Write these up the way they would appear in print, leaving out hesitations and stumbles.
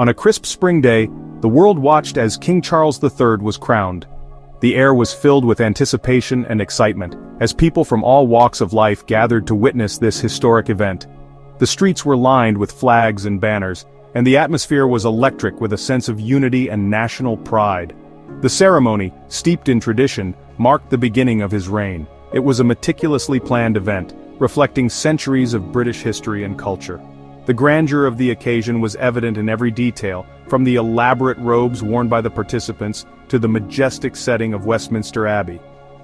On a crisp spring day, the world watched as King Charles III was crowned. The air was filled with anticipation and excitement, as people from all walks of life gathered to witness this historic event. The streets were lined with flags and banners, and the atmosphere was electric with a sense of unity and national pride. The ceremony, steeped in tradition, marked the beginning of his reign. It was a meticulously planned event, reflecting centuries of British history and culture. The grandeur of the occasion was evident in every detail, from the elaborate robes worn by the participants to the majestic setting of Westminster Abbey.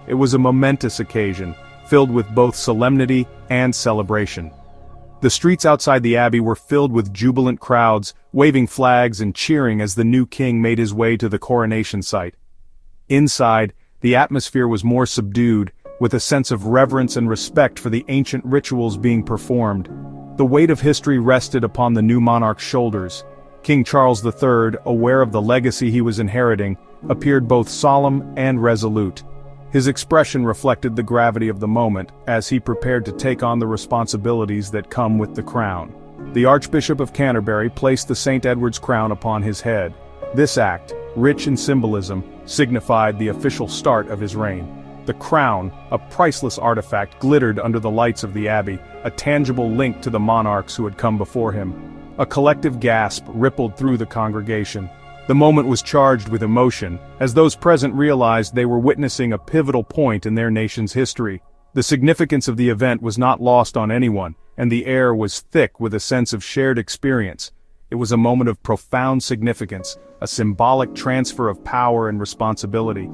It was a momentous occasion, filled with both solemnity and celebration. The streets outside the Abbey were filled with jubilant crowds, waving flags and cheering as the new king made his way to the coronation site. Inside, the atmosphere was more subdued, with a sense of reverence and respect for the ancient rituals being performed. The weight of history rested upon the new monarch's shoulders. King Charles III, aware of the legacy he was inheriting, appeared both solemn and resolute. His expression reflected the gravity of the moment, as he prepared to take on the responsibilities that come with the crown. The Archbishop of Canterbury placed the St. Edward's crown upon his head. This act, rich in symbolism, signified the official start of his reign. The crown, a priceless artifact, glittered under the lights of the Abbey, a tangible link to the monarchs who had come before him. A collective gasp rippled through the congregation. The moment was charged with emotion, as those present realized they were witnessing a pivotal point in their nation's history. The significance of the event was not lost on anyone, and the air was thick with a sense of shared experience. It was a moment of profound significance, a symbolic transfer of power and responsibility.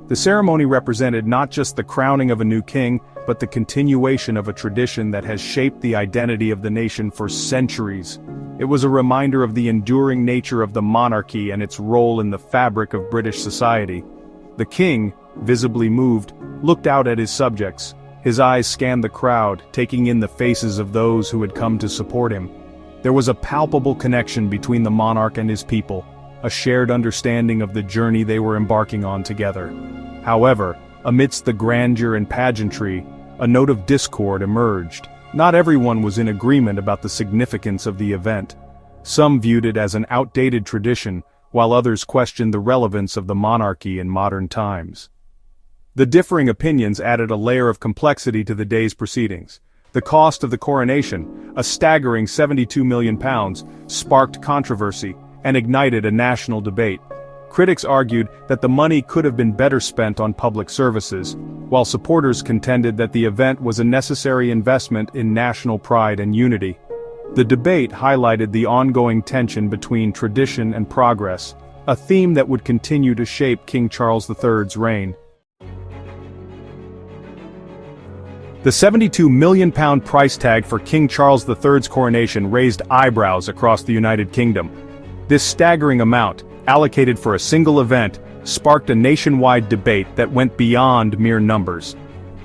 The ceremony represented not just the crowning of a new king, but the continuation of a tradition that has shaped the identity of the nation for centuries. It was a reminder of the enduring nature of the monarchy and its role in the fabric of British society. The king, visibly moved, looked out at his subjects. His eyes scanned the crowd, taking in the faces of those who had come to support him. There was a palpable connection between the monarch and his people, a shared understanding of the journey they were embarking on together. However, amidst the grandeur and pageantry, a note of discord emerged. Not everyone was in agreement about the significance of the event. Some viewed it as an outdated tradition, while others questioned the relevance of the monarchy in modern times. The differing opinions added a layer of complexity to the day's proceedings. The cost of the coronation, a staggering £72 million, sparked controversy and ignited a national debate. Critics argued that the money could have been better spent on public services, while supporters contended that the event was a necessary investment in national pride and unity. The debate highlighted the ongoing tension between tradition and progress, a theme that would continue to shape King Charles III's reign. The £72 million price tag for King Charles III's coronation raised eyebrows across the United Kingdom. This staggering amount, allocated for a single event, sparked a nationwide debate that went beyond mere numbers.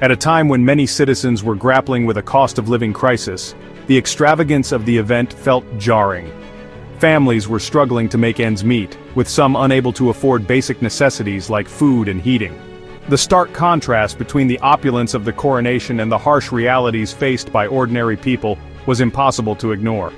At a time when many citizens were grappling with a cost of living crisis, the extravagance of the event felt jarring. Families were struggling to make ends meet, with some unable to afford basic necessities like food and heating. The stark contrast between the opulence of the coronation and the harsh realities faced by ordinary people was impossible to ignore.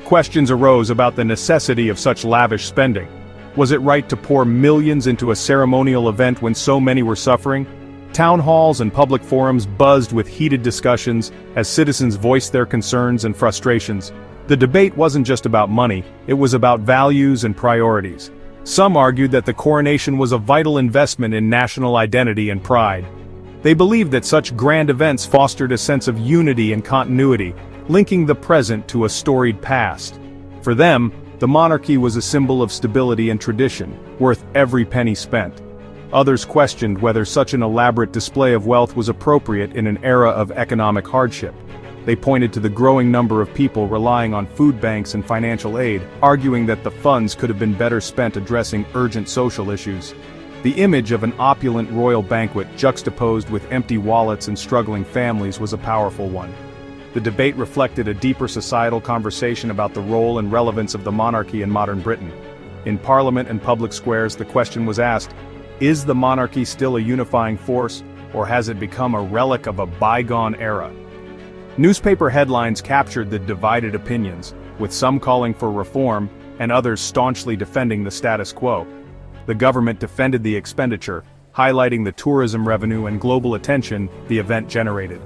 Questions arose about the necessity of such lavish spending. Was it right to pour millions into a ceremonial event when so many were suffering? Town halls and public forums buzzed with heated discussions as citizens voiced their concerns and frustrations. The debate wasn't just about money, it was about values and priorities. Some argued that the coronation was a vital investment in national identity and pride. They believed that such grand events fostered a sense of unity and continuity, linking the present to a storied past. For them, the monarchy was a symbol of stability and tradition, worth every penny spent. Others questioned whether such an elaborate display of wealth was appropriate in an era of economic hardship. They pointed to the growing number of people relying on food banks and financial aid, arguing that the funds could have been better spent addressing urgent social issues. The image of an opulent royal banquet juxtaposed with empty wallets and struggling families was a powerful one. The debate reflected a deeper societal conversation about the role and relevance of the monarchy in modern Britain. In Parliament and public squares, the question was asked, is the monarchy still a unifying force, or has it become a relic of a bygone era? Newspaper headlines captured the divided opinions, with some calling for reform and others staunchly defending the status quo. The government defended the expenditure, highlighting the tourism revenue and global attention the event generated.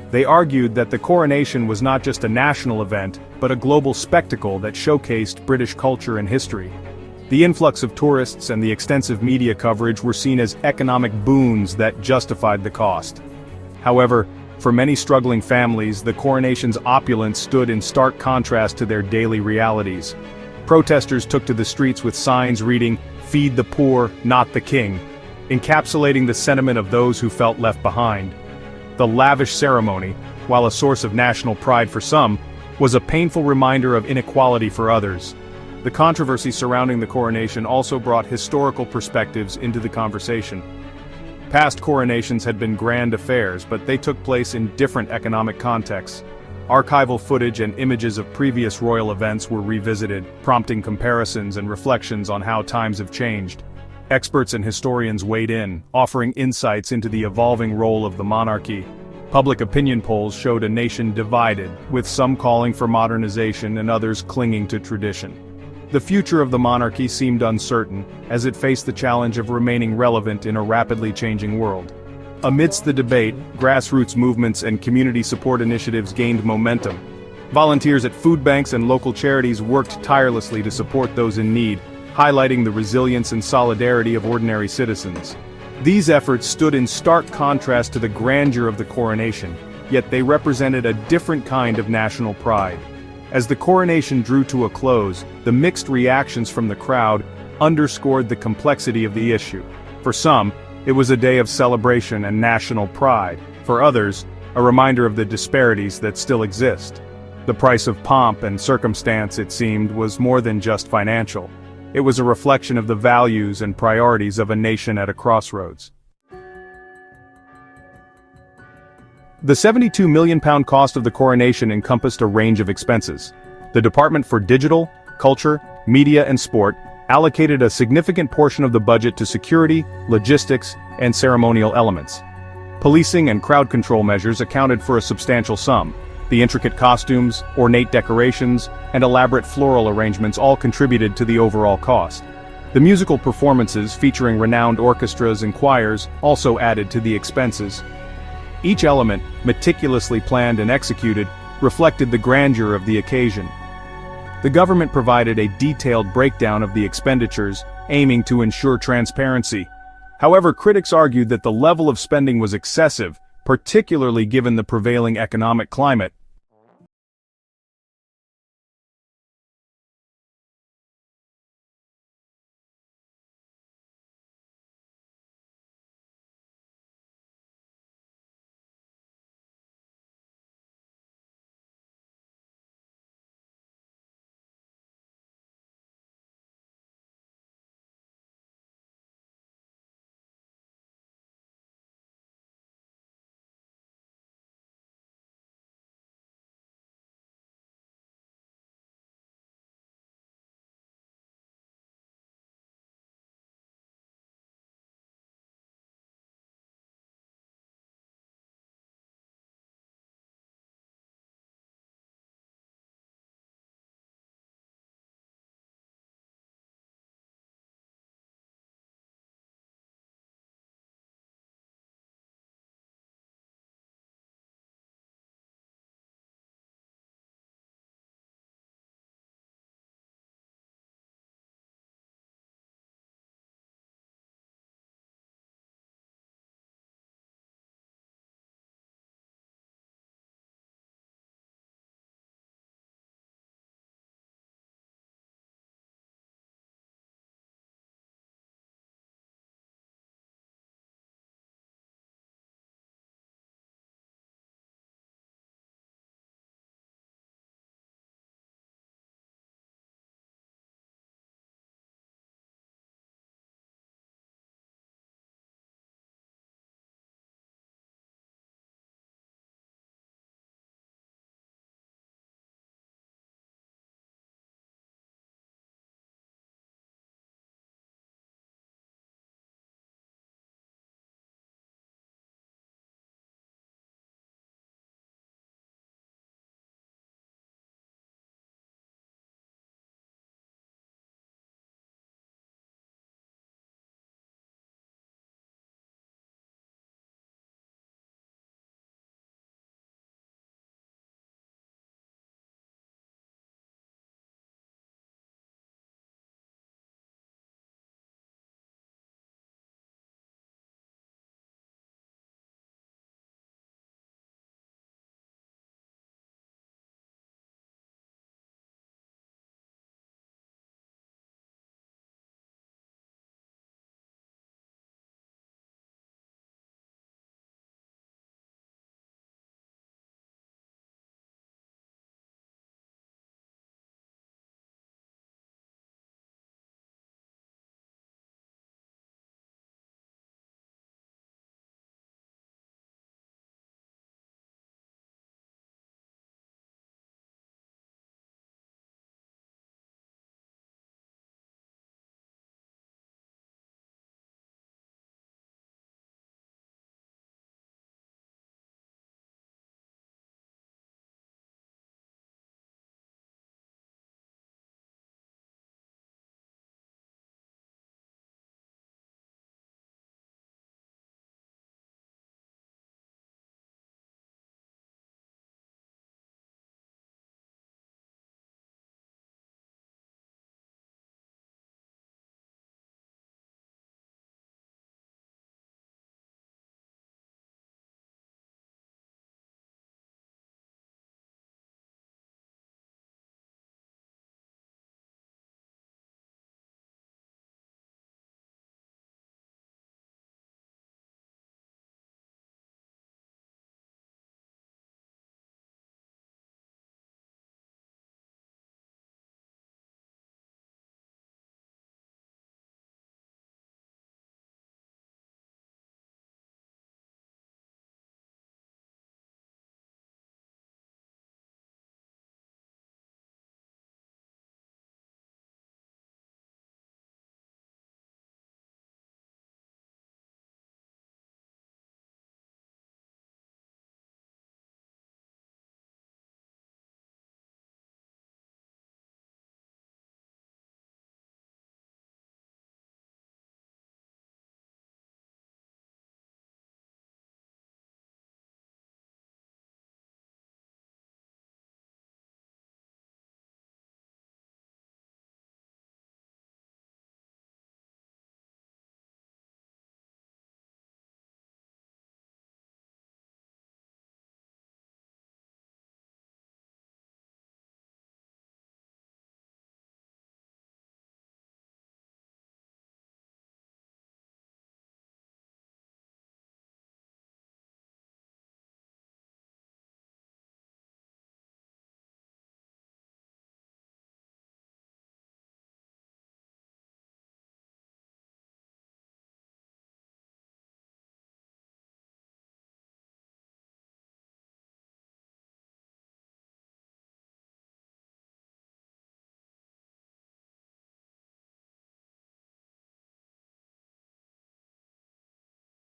They argued that the coronation was not just a national event, but a global spectacle that showcased British culture and history. The influx of tourists and the extensive media coverage were seen as economic boons that justified the cost. However, for many struggling families, the coronation's opulence stood in stark contrast to their daily realities. Protesters took to the streets with signs reading, "Feed the poor, not the king," encapsulating the sentiment of those who felt left behind. The lavish ceremony, while a source of national pride for some, was a painful reminder of inequality for others. The controversy surrounding the coronation also brought historical perspectives into the conversation. Past coronations had been grand affairs, but they took place in different economic contexts. Archival footage and images of previous royal events were revisited, prompting comparisons and reflections on how times have changed. Experts and historians weighed in, offering insights into the evolving role of the monarchy. Public opinion polls showed a nation divided, with some calling for modernization and others clinging to tradition. The future of the monarchy seemed uncertain, as it faced the challenge of remaining relevant in a rapidly changing world. Amidst the debate, grassroots movements and community support initiatives gained momentum. Volunteers at food banks and local charities worked tirelessly to support those in need, highlighting the resilience and solidarity of ordinary citizens. These efforts stood in stark contrast to the grandeur of the coronation, yet they represented a different kind of national pride. As the coronation drew to a close, the mixed reactions from the crowd underscored the complexity of the issue. For some, it was a day of celebration and national pride. For others, a reminder of the disparities that still exist. The price of pomp and circumstance, it seemed, was more than just financial. It was a reflection of the values and priorities of a nation at a crossroads. The £72 million cost of the coronation encompassed a range of expenses. The Department for Digital, Culture, Media and Sport allocated a significant portion of the budget to security, logistics, and ceremonial elements. Policing and crowd control measures accounted for a substantial sum. The intricate costumes, ornate decorations, and elaborate floral arrangements all contributed to the overall cost. The musical performances featuring renowned orchestras and choirs also added to the expenses. Each element, meticulously planned and executed, reflected the grandeur of the occasion. The government provided a detailed breakdown of the expenditures, aiming to ensure transparency. However, critics argued that the level of spending was excessive, particularly given the prevailing economic climate.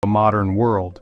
a modern world.